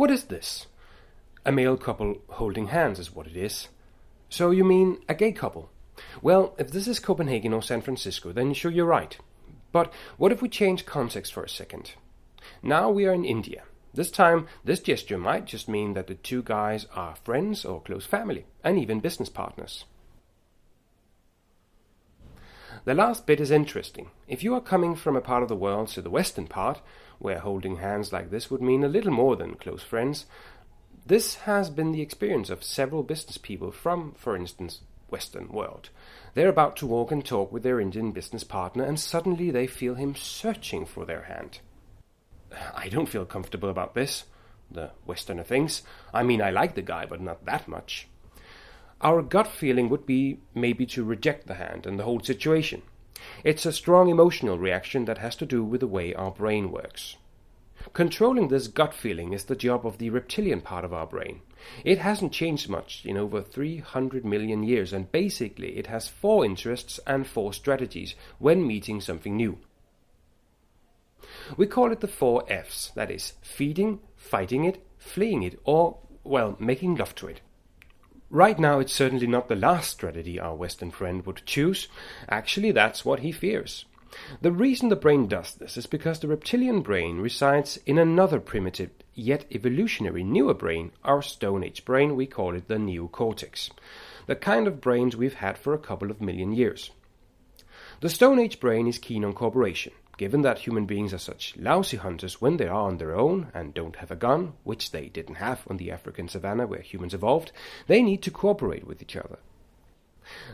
What is this? A male couple holding hands is what it is. So you mean a gay couple? Well, if this is Copenhagen or San Francisco, then sure you're right. But what if we change context for a second? Now we are in India. This time, this gesture might just mean that the two guys are friends or close family, and even business partners. The last bit is interesting. If you are coming from a part of the world to the western part, where holding hands like this would mean a little more than close friends, this has been the experience of several business people from, for instance, Western world. They're about to walk and talk with their Indian business partner, and suddenly they feel him searching for their hand. I don't feel comfortable about this, the Westerner thinks. I mean, I like the guy, but not that much. Our gut feeling would be maybe to reject the hand and the whole situation. It's a strong emotional reaction that has to do with the way our brain works. Controlling this gut feeling is the job of the reptilian part of our brain. It hasn't changed much in over 300 million years, and basically it has 4 interests and 4 strategies when meeting something new. We call it the 4 Fs, that is, feeding, fighting it, fleeing it, or, well, making love to it. Right now it's certainly not the last strategy our Western friend would choose. Actually, that's what he fears. The reason the brain does this is because the reptilian brain resides in another primitive yet evolutionary newer brain, our Stone Age brain. We call it the neocortex, the kind of brains we've had for a couple of million years. The Stone Age brain is keen on cooperation. Given that human beings are such lousy hunters when they are on their own and don't have a gun, which they didn't have on the African savanna where humans evolved, they need to cooperate with each other.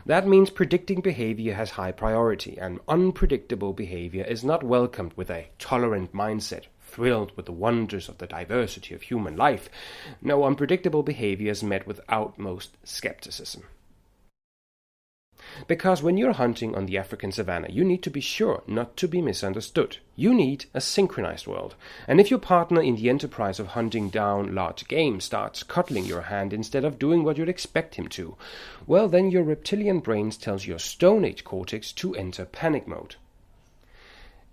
That means predicting behavior has high priority, and unpredictable behavior is not welcomed with a tolerant mindset, thrilled with the wonders of the diversity of human life. No, unpredictable behavior is met with utmost skepticism. Because when you're hunting on the African savanna, you need to be sure not to be misunderstood. You need a synchronized world. And if your partner in the enterprise of hunting down large game starts cuddling your hand instead of doing what you'd expect him to, well, then your reptilian brain tells your Stone Age cortex to enter panic mode.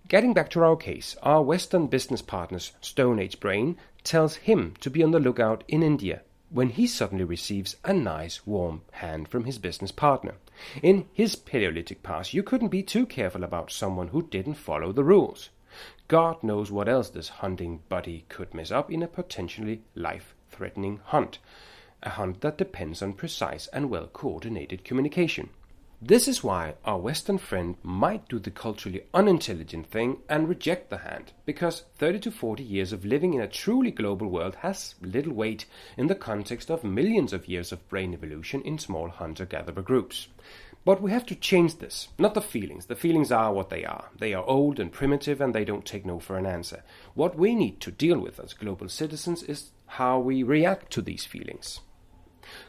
Getting back to our case, our Western business partner's Stone Age brain tells him to be on the lookout in India when he suddenly receives a nice warm hand from his business partner. In his Paleolithic past, you couldn't be too careful about someone who didn't follow the rules. God knows what else this hunting buddy could mess up in a potentially life-threatening hunt. A hunt that depends on precise and well-coordinated communication. This is why our Western friend might do the culturally unintelligent thing and reject the hand, because 30 to 40 years of living in a truly global world has little weight in the context of millions of years of brain evolution in small hunter-gatherer groups. But we have to change this, not the feelings. The feelings are what they are. They are old and primitive, and they don't take no for an answer. What we need to deal with as global citizens is how we react to these feelings.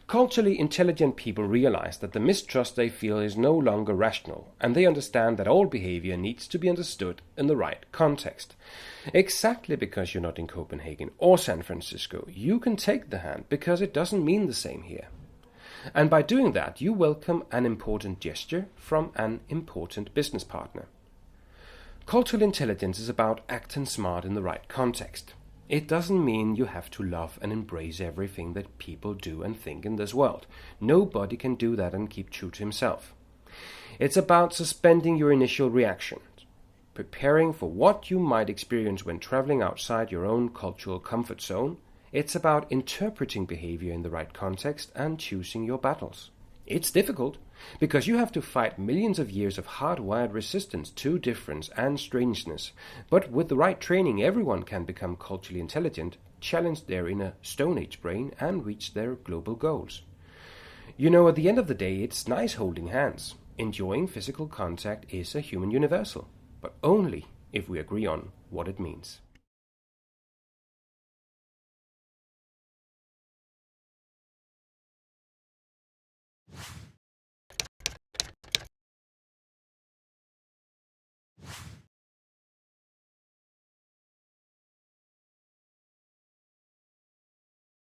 Culturally intelligent people realize that the mistrust they feel is no longer rational, and they understand that all behavior needs to be understood in the right context. Exactly because you're not in Copenhagen or San Francisco, you can take the hand because it doesn't mean the same here. And by doing that, you welcome an important gesture from an important business partner. Cultural intelligence is about acting smart in the right context. It doesn't mean you have to love and embrace everything that people do and think in this world. Nobody can do that and keep true to himself. It's about suspending your initial reaction, preparing for what you might experience when traveling outside your own cultural comfort zone. It's about interpreting behavior in the right context and choosing your battles. It's difficult, because you have to fight millions of years of hardwired resistance to difference and strangeness. But with the right training, everyone can become culturally intelligent, challenge their inner Stone Age brain, and reach their global goals. You know, at the end of the day, it's nice holding hands. Enjoying physical contact is a human universal, but only if we agree on what it means.